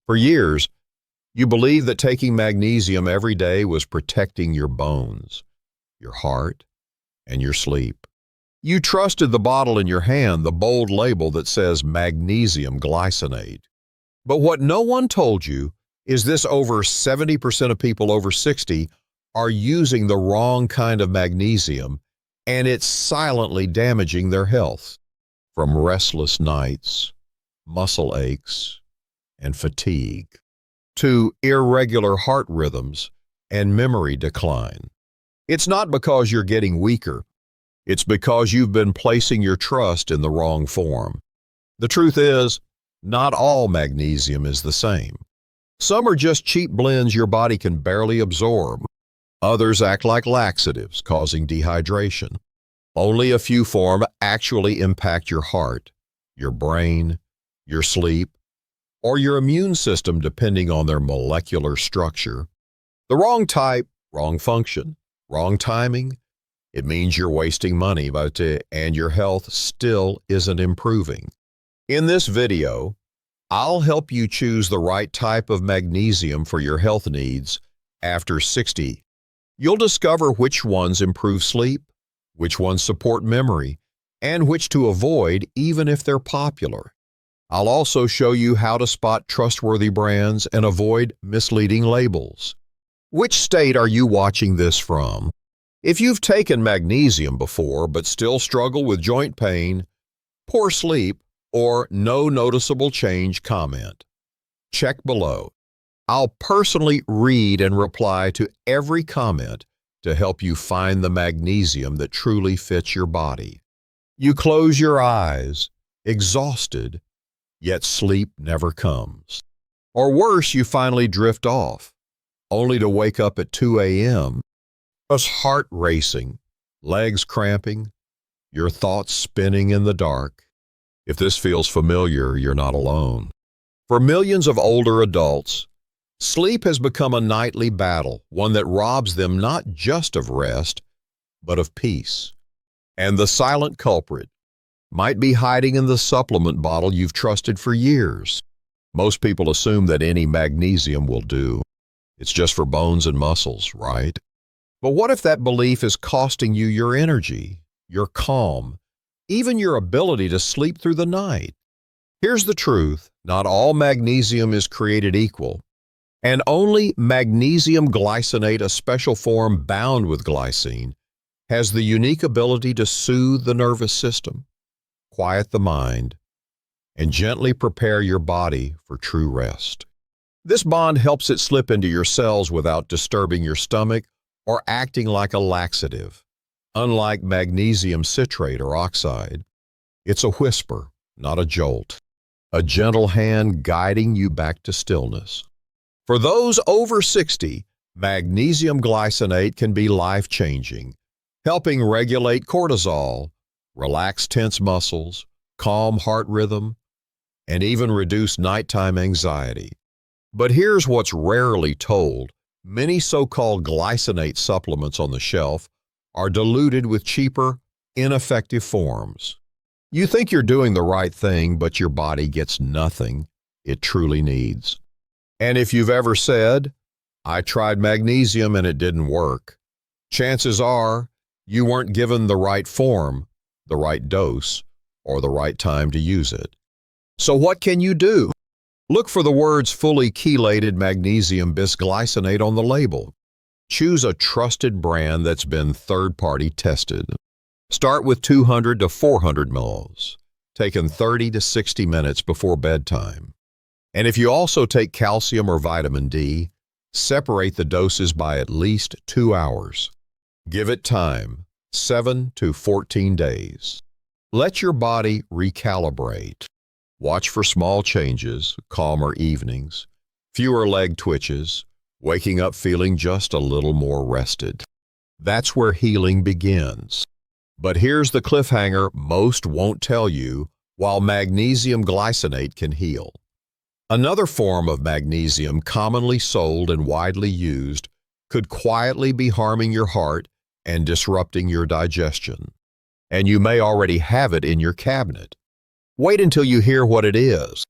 For years, you believed that taking magnesium every day was protecting your bones, your heart, and your sleep. You trusted the bottle in your hand, the bold label that says Magnesium Glycinate. But what no one told you is this: over 70% of people over 60 are using the wrong kind of magnesium, and it's silently damaging their health. From restless nights, muscle aches, and fatigue, to irregular heart rhythms and memory decline. It's not because you're getting weaker. It's because you've been placing your trust in the wrong form. The truth is, not all magnesium is the same. Some are just cheap blends your body can barely absorb. Others act like laxatives, causing dehydration. Only a few forms actually impact your heart, your brain, your sleep, or your immune system, depending on their molecular structure. The wrong type, wrong function, wrong timing, it means you're wasting money, and your health still isn't improving. In this video, I'll help you choose the right type of magnesium for your health needs after 60. You'll discover which ones improve sleep, which ones support memory, and which to avoid even if they're popular. I'll also show you how to spot trustworthy brands and avoid misleading labels. Which state are you watching this from? If you've taken magnesium before but still struggle with joint pain, poor sleep, or no noticeable change, comment. Check below. I'll personally read and reply to every comment to help you find the magnesium that truly fits your body. You close your eyes, exhausted, yet sleep never comes. Or worse, you finally drift off, only to wake up at 2 a.m., heart racing, legs cramping, your thoughts spinning in the dark. If this feels familiar, you're not alone. For millions of older adults, sleep has become a nightly battle, one that robs them not just of rest, but of peace. And the silent culprit might be hiding in the supplement bottle you've trusted for years. Most people assume that any magnesium will do. It's just for bones and muscles, right? But what if that belief is costing you your energy, your calm, even your ability to sleep through the night? Here's the truth: not all magnesium is created equal, and only magnesium glycinate, a special form bound with glycine, has the unique ability to soothe the nervous system, quiet the mind, and gently prepare your body for true rest. This bond helps it slip into your cells without disturbing your stomach or acting like a laxative. Unlike magnesium citrate or oxide, it's a whisper, not a jolt, a gentle hand guiding you back to stillness. For those over 60, magnesium glycinate can be life-changing, helping regulate cortisol, relax tense muscles, calm heart rhythm, and even reduce nighttime anxiety. But here's what's rarely told: many so-called glycinate supplements on the shelf are diluted with cheaper, ineffective forms. You think you're doing the right thing, but your body gets nothing it truly needs. And if you've ever said, "I tried magnesium and it didn't work," chances are you weren't given the right form, the right dose, or the right time to use it. So what can you do? Look for the words fully chelated magnesium bisglycinate on the label. Choose a trusted brand that's been third-party tested. Start with 200 to 400 mL, taken 30 to 60 minutes before bedtime. And if you also take calcium or vitamin D, separate the doses by at least 2 hours. Give it time, 7 to 14 days. Let your body recalibrate. Watch for small changes, calmer evenings, fewer leg twitches, waking up feeling just a little more rested. That's where healing begins. But here's the cliffhanger most won't tell you: while magnesium glycinate can heal, another form of magnesium commonly sold and widely used could quietly be harming your heart and disrupting your digestion. And you may already have it in your cabinet. Wait until you hear what it is.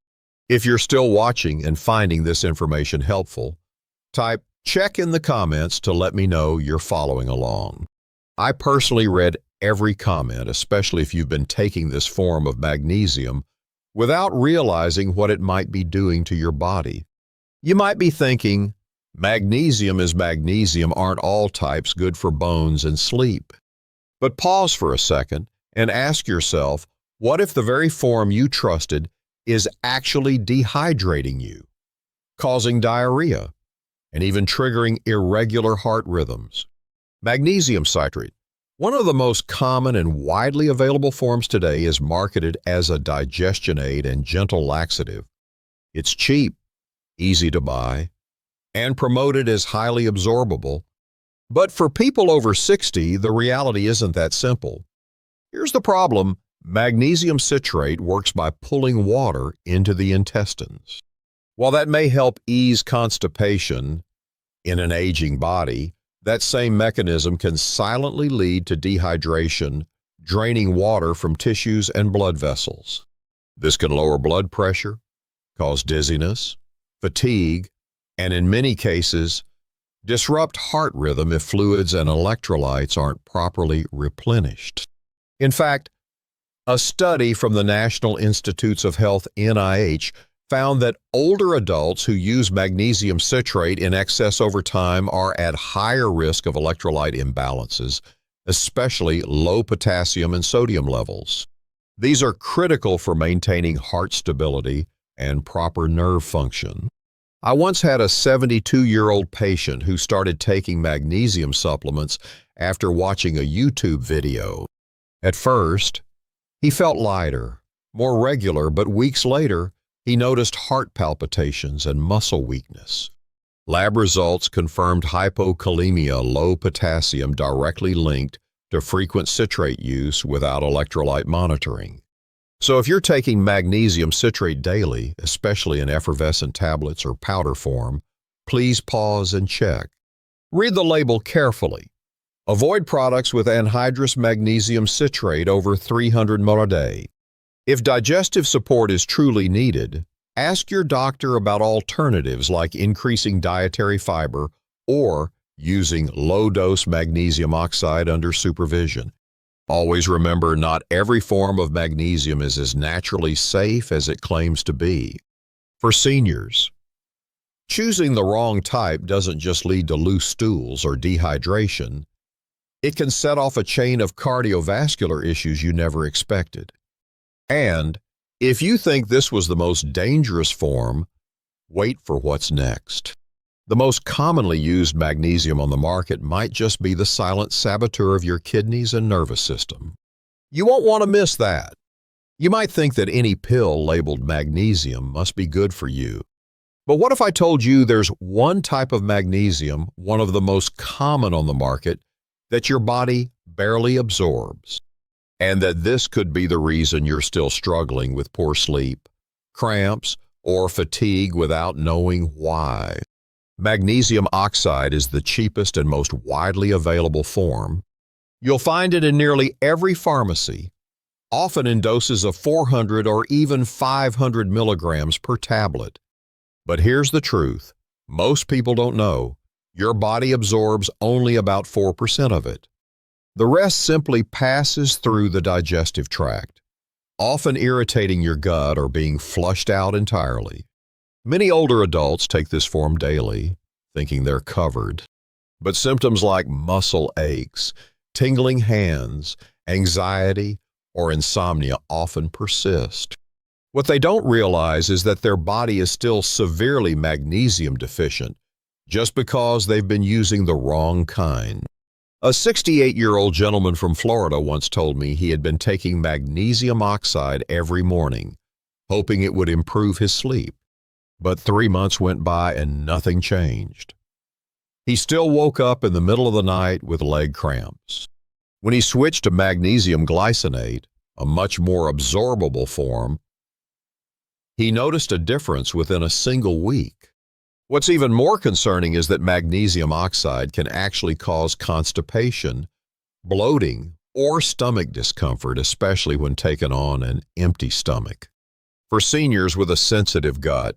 If you're still watching and finding this information helpful, type check in the comments to let me know you're following along. I personally read every comment, especially if you've been taking this form of magnesium without realizing what it might be doing to your body. You might be thinking, magnesium is magnesium, aren't all types good for bones and sleep? But pause for a second and ask yourself, what if the very form you trusted is actually dehydrating you, causing diarrhea, and even triggering irregular heart rhythms? Magnesium citrate, one of the most common and widely available forms today, is marketed as a digestion aid and gentle laxative. It's cheap, easy to buy, and promoted as highly absorbable. But for people over 60, the reality isn't that simple. Here's the problem. Magnesium citrate works by pulling water into the intestines. While that may help ease constipation in an aging body, that same mechanism can silently lead to dehydration, draining water from tissues and blood vessels. This can lower blood pressure, cause dizziness, fatigue, and in many cases, disrupt heart rhythm if fluids and electrolytes aren't properly replenished. In fact, a study from the National Institutes of Health, NIH, found that older adults who use magnesium citrate in excess over time are at higher risk of electrolyte imbalances, especially low potassium and sodium levels. These are critical for maintaining heart stability and proper nerve function. I once had a 72-year-old patient who started taking magnesium supplements after watching a YouTube video. At first, he felt lighter, more regular, but weeks later, he noticed heart palpitations and muscle weakness. Lab results confirmed hypokalemia, low potassium, directly linked to frequent citrate use without electrolyte monitoring. So if you're taking magnesium citrate daily, especially in effervescent tablets or powder form, please pause and check. Read the label carefully. Avoid products with anhydrous magnesium citrate over 300 ml a day. If digestive support is truly needed, ask your doctor about alternatives like increasing dietary fiber or using low-dose magnesium oxide under supervision. Always remember, not every form of magnesium is as naturally safe as it claims to be. For seniors, choosing the wrong type doesn't just lead to loose stools or dehydration. It can set off a chain of cardiovascular issues you never expected. And if you think this was the most dangerous form, wait for what's next. The most commonly used magnesium on the market might just be the silent saboteur of your kidneys and nervous system. You won't want to miss that. You might think that any pill labeled magnesium must be good for you. But what if I told you there's one type of magnesium, one of the most common on the market, that your body barely absorbs? And that this could be the reason you're still struggling with poor sleep, cramps, or fatigue without knowing why. Magnesium oxide is the cheapest and most widely available form. You'll find it in nearly every pharmacy, often in doses of 400 or even 500 milligrams per tablet. But here's the truth. Most people don't know. Your body absorbs only about 4% of it. The rest simply passes through the digestive tract, often irritating your gut or being flushed out entirely. Many older adults take this form daily, thinking they're covered. But symptoms like muscle aches, tingling hands, anxiety, or insomnia often persist. What they don't realize is that their body is still severely magnesium deficient just because they've been using the wrong kind. A 68-year-old gentleman from Florida once told me he had been taking magnesium oxide every morning, hoping it would improve his sleep. But 3 months went by and nothing changed. He still woke up in the middle of the night with leg cramps. When he switched to magnesium glycinate, a much more absorbable form, he noticed a difference within a single week. What's even more concerning is that magnesium oxide can actually cause constipation, bloating, or stomach discomfort, especially when taken on an empty stomach. For seniors with a sensitive gut,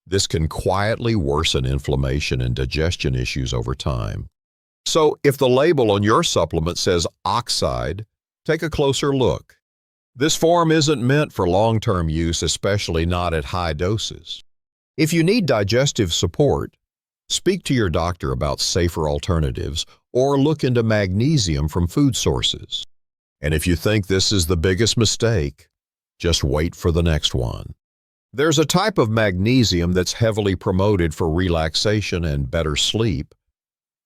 this can quietly worsen inflammation and digestion issues over time. So if the label on your supplement says oxide, take a closer look. This form isn't meant for long-term use, especially not at high doses. If you need digestive support, speak to your doctor about safer alternatives or look into magnesium from food sources. And if you think this is the biggest mistake, just wait for the next one. There's a type of magnesium that's heavily promoted for relaxation and better sleep,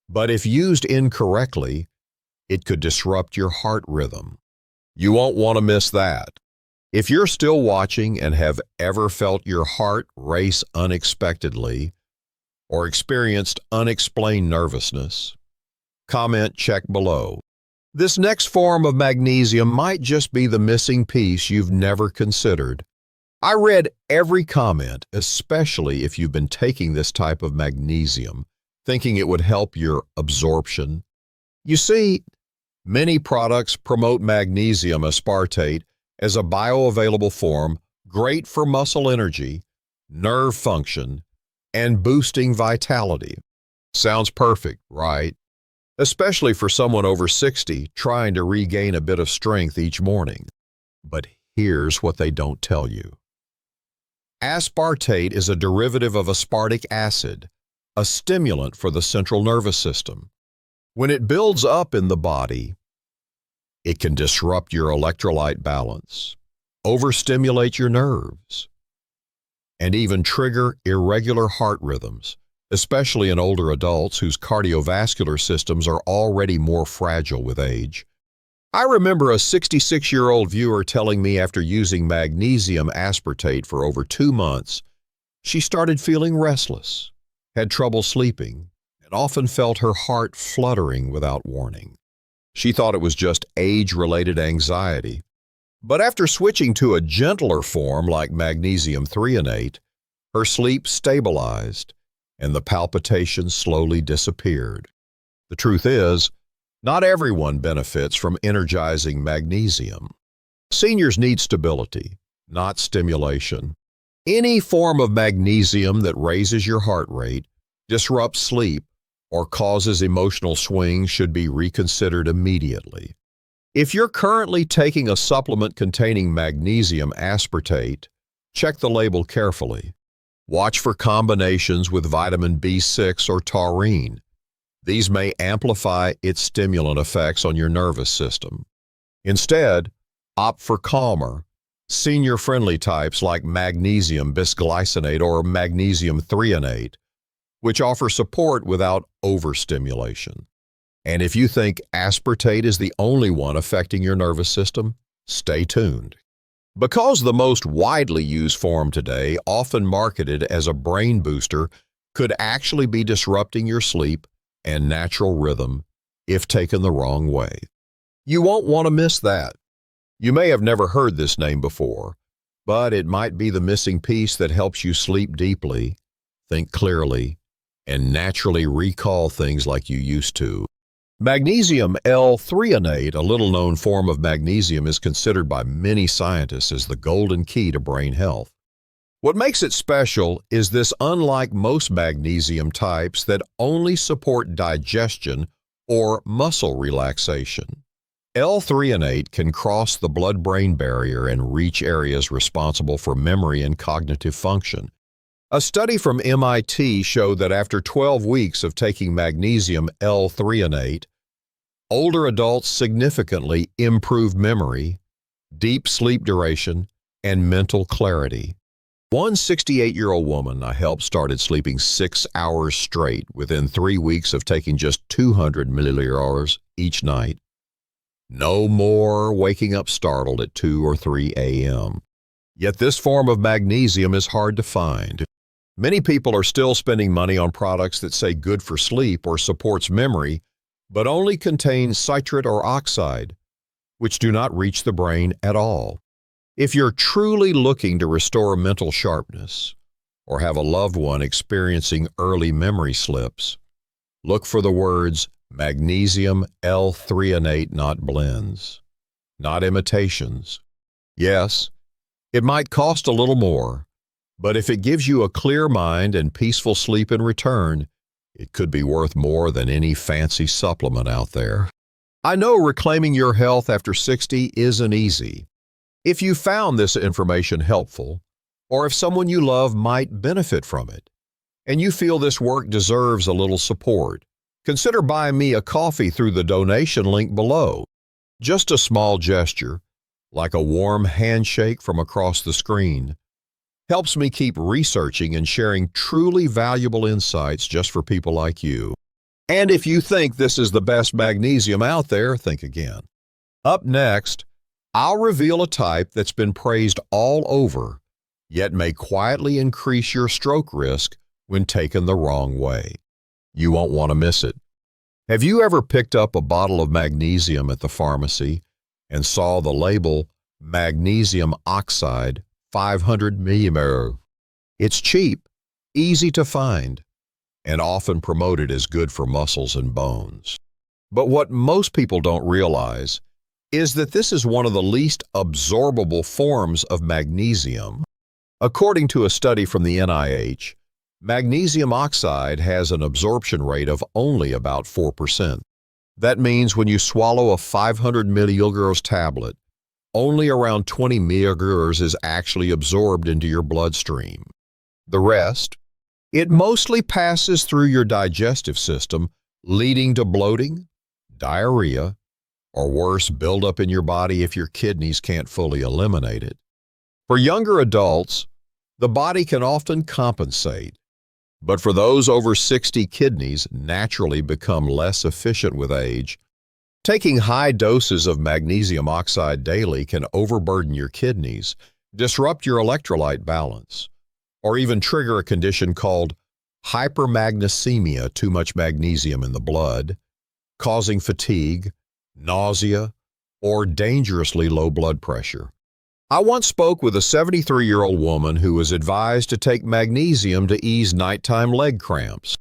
but if used incorrectly, it could disrupt your heart rhythm. You won't want to miss that. If you're still watching and have ever felt your heart race unexpectedly or experienced unexplained nervousness, comment check below. This next form of magnesium might just be the missing piece you've never considered. I read every comment, especially if you've been taking this type of magnesium, thinking it would help your absorption. You see, many products promote magnesium aspartate as a bioavailable form, great for muscle energy, nerve function, and boosting vitality. Sounds perfect, right? Especially for someone over 60 trying to regain a bit of strength each morning. But here's what they don't tell you. Aspartate is a derivative of aspartic acid, a stimulant for the central nervous system. When it builds up in the body, it can disrupt your electrolyte balance, overstimulate your nerves, and even trigger irregular heart rhythms, especially in older adults whose cardiovascular systems are already more fragile with age. I remember a 66-year-old viewer telling me after using magnesium aspartate for over 2 months, she started feeling restless, had trouble sleeping, and often felt her heart fluttering without warning. She thought it was just age-related anxiety. But after switching to a gentler form like Magnesium Threonate, her sleep stabilized and the palpitations slowly disappeared. The truth is, not everyone benefits from energizing magnesium. Seniors need stability, not stimulation. Any form of magnesium that raises your heart rate, disrupts sleep, or causes emotional swings should be reconsidered immediately. If you're currently taking a supplement containing magnesium aspartate, check the label carefully. Watch for combinations with vitamin B6 or taurine. These may amplify its stimulant effects on your nervous system. Instead, opt for calmer, senior-friendly types like magnesium bisglycinate or magnesium threonate, which offer support without overstimulation. And if you think aspartate is the only one affecting your nervous system, stay tuned. Because the most widely used form today, often marketed as a brain booster, could actually be disrupting your sleep and natural rhythm if taken the wrong way. You won't want to miss that. You may have never heard this name before, but it might be the missing piece that helps you sleep deeply, think clearly, and naturally recall things like you used to. Magnesium L-Threonate, a little-known form of magnesium, is considered by many scientists as the golden key to brain health. What makes it special is this, unlike most magnesium types that only support digestion or muscle relaxation. L-Threonate can cross the blood-brain barrier and reach areas responsible for memory and cognitive function. A study from MIT showed that after 12 weeks of taking magnesium L-Threonate, older adults significantly improved memory, deep sleep duration, and mental clarity. One 68-year-old woman I helped started sleeping 6 hours straight within 3 weeks of taking just 200 milliliters each night. No more waking up startled at 2 or 3 a.m. Yet this form of magnesium is hard to find. Many people are still spending money on products that say good for sleep or supports memory, but only contain citrate or oxide, which do not reach the brain at all. If you're truly looking to restore mental sharpness or have a loved one experiencing early memory slips, look for the words Magnesium L-Threonate, not blends, not imitations. Yes, It might cost a little more, but if it gives you a clear mind and peaceful sleep in return, it could be worth more than any fancy supplement out there. I know reclaiming your health after 60 isn't easy. If you found this information helpful, or if someone you love might benefit from it, and you feel this work deserves a little support, consider buying me a coffee through the donation link below. Just a small gesture, like a warm handshake from across the screen, helps me keep researching and sharing truly valuable insights just for people like you. And if you think this is the best magnesium out there, think again. Up next, I'll reveal a type that's been praised all over, yet may quietly increase your stroke risk when taken the wrong way. You won't want to miss it. Have you ever picked up a bottle of magnesium at the pharmacy and saw the label Magnesium Oxide 500 millimolar? It's cheap, easy to find, and often promoted as good for muscles and bones. But what most people don't realize is that this is one of the least absorbable forms of magnesium. According to a study from the NIH, magnesium oxide has an absorption rate of only about 4%. That means when you swallow a 500 milligauss tablet, only around 20 milligauss is actually absorbed into your bloodstream. The rest, it mostly passes through your digestive system, leading to bloating, diarrhea, or worse, buildup in your body if your kidneys can't fully eliminate it. For younger adults, the body can often compensate, but for those over 60, kidneys naturally become less efficient with age. Taking high doses of magnesium oxide daily can overburden your kidneys, disrupt your electrolyte balance, or even trigger a condition called hypermagnesemia, too much magnesium in the blood, causing fatigue, nausea, or dangerously low blood pressure. I once spoke with a 73-year-old woman who was advised to take magnesium to ease nighttime leg cramps.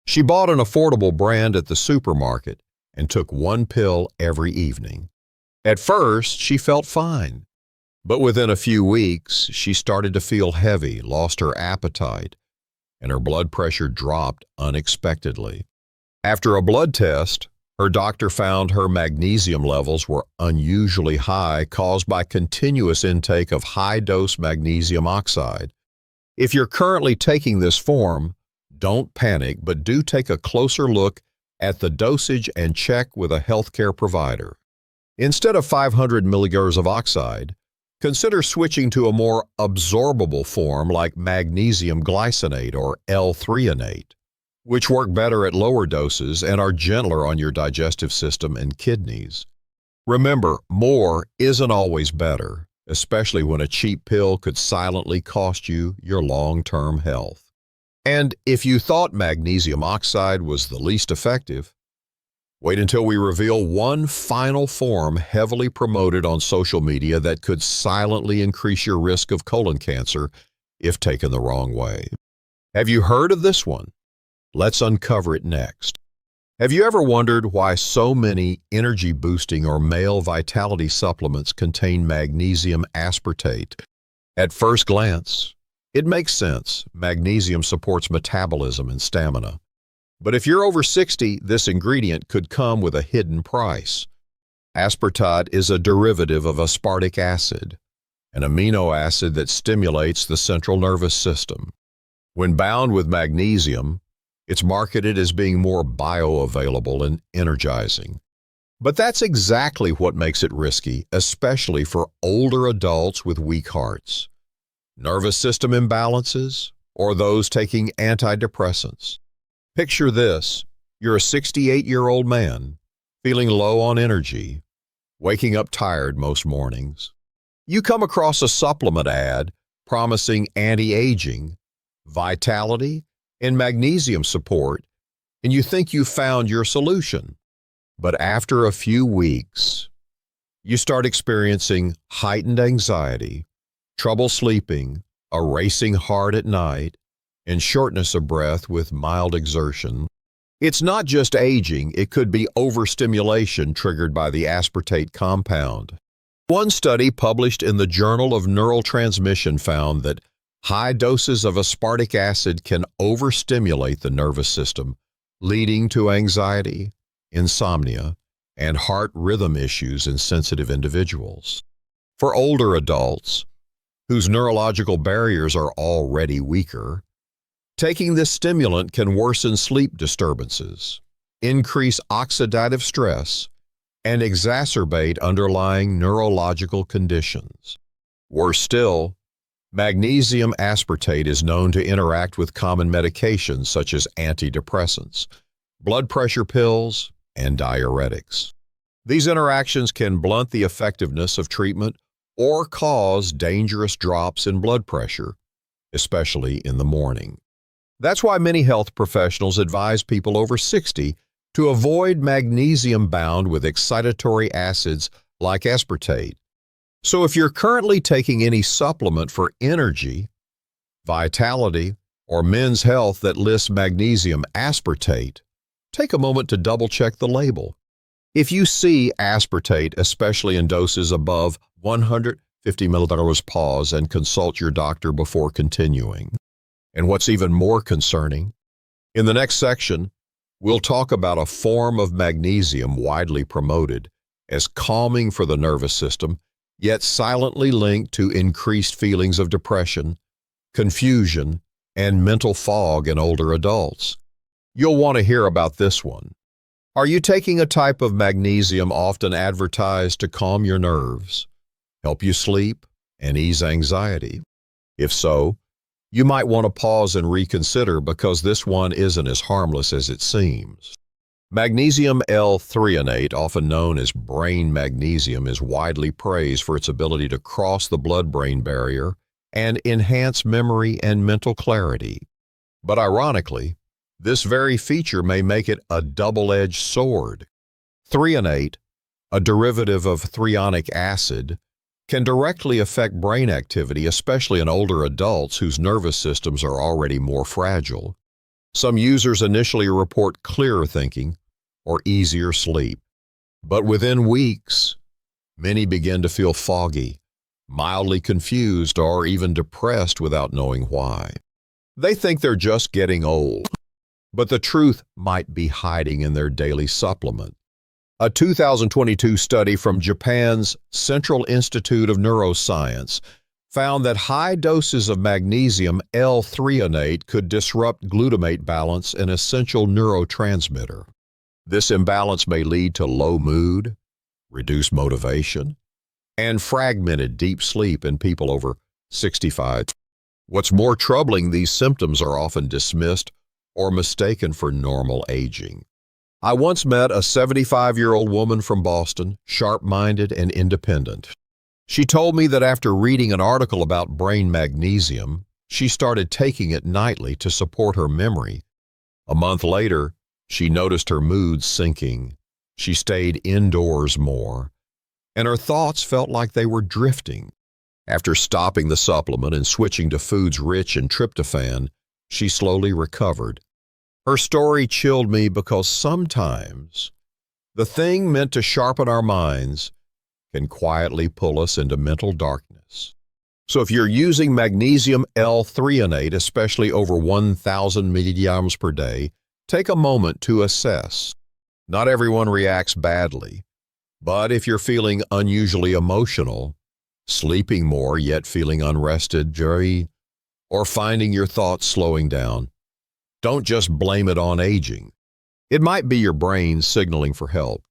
She bought an affordable brand at the supermarket and took one pill every evening. At first, she felt fine, but within a few weeks, she started to feel heavy, lost her appetite, and her blood pressure dropped unexpectedly. After a blood test, her doctor found her magnesium levels were unusually high, caused by continuous intake of high-dose magnesium oxide. If you're currently taking this form, don't panic, but do take a closer look at the dosage and check with a healthcare provider. Instead of 500 milligauss of oxide, consider switching to a more absorbable form like magnesium glycinate or L-Threonate, which work better at lower doses and are gentler on your digestive system and kidneys. Remember, more isn't always better, especially when a cheap pill could silently cost you your long-term health. And if you thought magnesium oxide was the least effective, wait until we reveal one final form heavily promoted on social media that could silently increase your risk of colon cancer if taken the wrong way. Have you heard of this one? Let's uncover it next. Have you ever wondered why so many energy-boosting or male vitality supplements contain magnesium aspartate? At first glance, it makes sense. Magnesium supports metabolism and stamina. But if you're over 60, this ingredient could come with a hidden price. Aspartate is a derivative of aspartic acid, an amino acid that stimulates the central nervous system. When bound with magnesium, it's marketed as being more bioavailable and energizing. But that's exactly what makes it risky, especially for older adults with weak hearts, nervous system imbalances, or those taking antidepressants. Picture this: you're a 68-year-old man, feeling low on energy, waking up tired most mornings. You come across a supplement ad promising anti-aging, vitality, and magnesium support, and you think you've found your solution. But after a few weeks, you start experiencing heightened anxiety, trouble sleeping, a racing heart at night, and shortness of breath with mild exertion. It's not just aging, it could be overstimulation triggered by the aspartate compound. One study published in the Journal of Neural Transmission found that high doses of aspartic acid can overstimulate the nervous system, leading to anxiety, insomnia, and heart rhythm issues in sensitive individuals. For older adults, whose neurological barriers are already weaker, taking this stimulant can worsen sleep disturbances, increase oxidative stress, and exacerbate underlying neurological conditions. Worse still, magnesium aspartate is known to interact with common medications such as antidepressants, blood pressure pills, and diuretics. These interactions can blunt the effectiveness of treatment or cause dangerous drops in blood pressure, especially in the morning. That's why many health professionals advise people over 60 to avoid magnesium bound with excitatory acids like aspartate. So if you're currently taking any supplement for energy, vitality, or men's health that lists magnesium aspartate, take a moment to double-check the label. If you see aspartate, especially in doses above 150 milligrams, pause and consult your doctor before continuing. And what's even more concerning, in the next section, we'll talk about a form of magnesium widely promoted as calming for the nervous system, yet silently linked to increased feelings of depression, confusion, and mental fog in older adults. You'll want to hear about this one. Are you taking a type of magnesium often advertised to calm your nerves, help you sleep, and ease anxiety? If so, you might want to pause and reconsider because this one isn't as harmless as it seems. Magnesium L-Threonate, often known as brain magnesium, is widely praised for its ability to cross the blood-brain barrier and enhance memory and mental clarity. But ironically, this very feature may make it a double-edged sword. Threonate, a derivative of threonic acid, can directly affect brain activity, especially in older adults whose nervous systems are already more fragile. Some users initially report clearer thinking or easier sleep. But within weeks, many begin to feel foggy, mildly confused, or even depressed without knowing why. They think they're just getting old, but the truth might be hiding in their daily supplement. A 2022 study from Japan's Central Institute of Neuroscience found that high doses of magnesium L-Threonate could disrupt glutamate balance, an essential neurotransmitter. This imbalance may lead to low mood, reduced motivation, and fragmented deep sleep in people over 65. What's more troubling, these symptoms are often dismissed or mistaken for normal aging. I once met a 75-year-old woman from Boston, sharp-minded and independent. She told me that after reading an article about brain magnesium, she started taking it nightly to support her memory. A month later, she noticed her mood sinking. She stayed indoors more, and her thoughts felt like they were drifting. After stopping the supplement and switching to foods rich in tryptophan, she slowly recovered. Her story chilled me because sometimes the thing meant to sharpen our minds can quietly pull us into mental darkness. So if you're using magnesium L-Threonate, especially over 1,000 milligrams per day, take a moment to assess. Not everyone reacts badly, but if you're feeling unusually emotional, sleeping more yet feeling unrested, or finding your thoughts slowing down, don't just blame it on aging. It might be your brain signaling for help.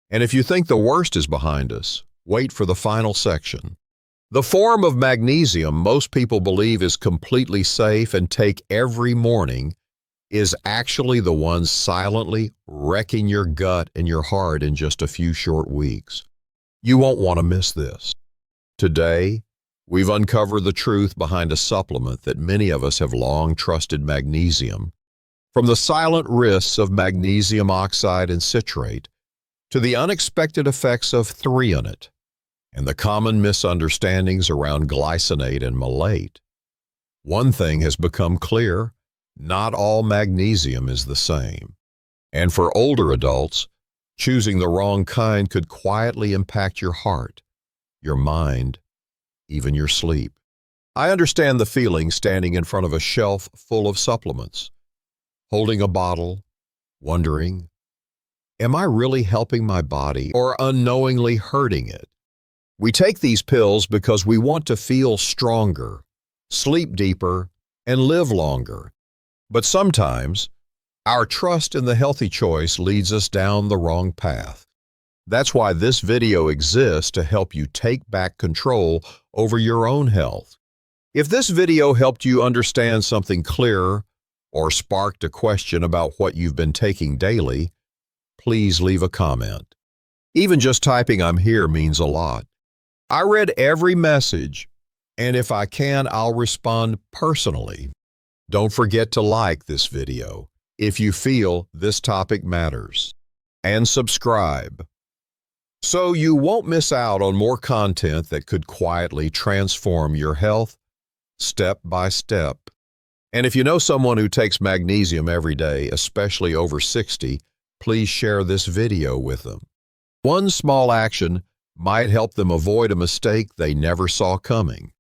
And if you think the worst is behind us, wait for the final section. The form of magnesium most people believe is completely safe and take every morning is actually the one silently wrecking your gut and your heart in just a few short weeks. You won't want to miss this. Today, we've uncovered the truth behind a supplement that many of us have long trusted: magnesium. From the silent risks of magnesium oxide and citrate to the unexpected effects of threonate and the common misunderstandings around glycinate and malate, one thing has become clear: not all magnesium is the same. And for older adults, choosing the wrong kind could quietly impact your heart, your mind, even your sleep. I understand the feeling standing in front of a shelf full of supplements, holding a bottle, wondering, am I really helping my body or unknowingly hurting it? We take these pills because we want to feel stronger, sleep deeper, and live longer. But sometimes, our trust in the healthy choice leads us down the wrong path. That's why this video exists, to help you take back control over your own health. If this video helped you understand something clearer or sparked a question about what you've been taking daily, please leave a comment. Even just typing "I'm here" means a lot. I read every message, and if I can, I'll respond personally. Don't forget to like this video if you feel this topic matters, and subscribe so you won't miss out on more content that could quietly transform your health step by step. And if you know someone who takes magnesium every day, especially over 60, please share this video with them. One small action might help them avoid a mistake they never saw coming.